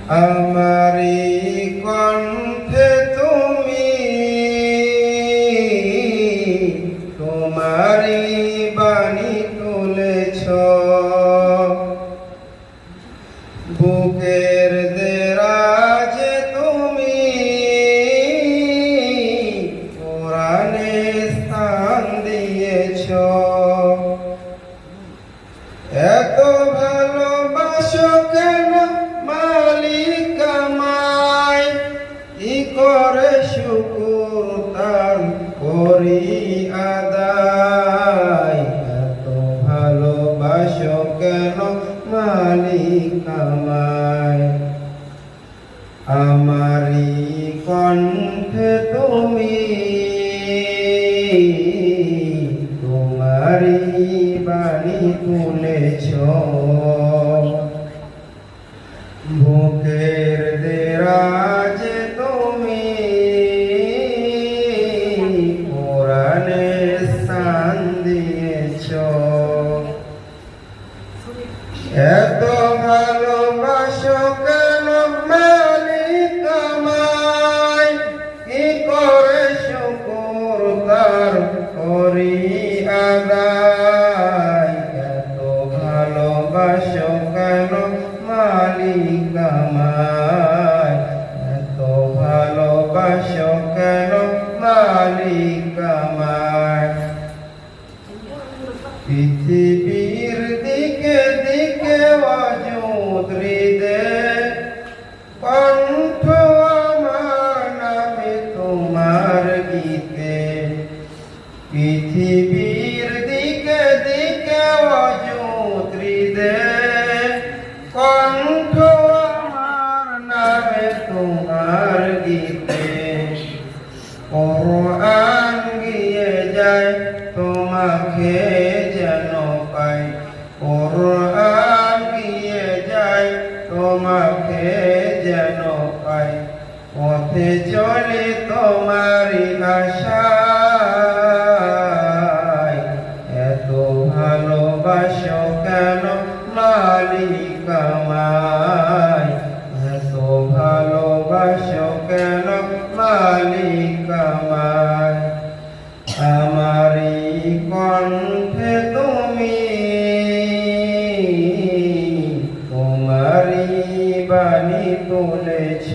আমারি কণ্ঠে তুমি তোমারি বাণী তুলেছ, বুকের দেরাজে তুমি কোরআনে স্থান দিয়েছ। এত ভালোবাসো কেন মালিক আমায়, কি করে শুকর তার করি আদায়। এত ভালোবাসো কেন মালিক আমায়, আমারি কণ্ঠে তুমি তোমারি বাণী তুলেছ, বুকের দেরাজে তুমি কোরআনে স্থান দিয়েছ। এত ভালোবাসো কেন মালিক আমায়, কি করে শুকর তার করি আদায়। এত ভালোবাসো কেন মালিক আমায়, এত ভালোবাসো কেন মালিক আমায়। পৃথিবীর দিকে দিকে অযুত হৃদয়ে কণ্ঠ আমার নামে তোমার গীতে। পৃথিবীর দিকে দিকে অযুত হৃদয়ে কণ্ঠ আমার নামে তোমার গীতে। কোরআন গিয়ে যায় তোমাকে যেন পাই, কোরআন গিয়ে যায় তোমাকে যেন পাই। পথে চলে তোমারি আশায়, এত ভালোবাসো কেন মালিক আমায়, এত ভালোবাসো কেন মালিক আমায়। আমারি কণ্ঠে তুমি তোমারি বাণী তুলেছ।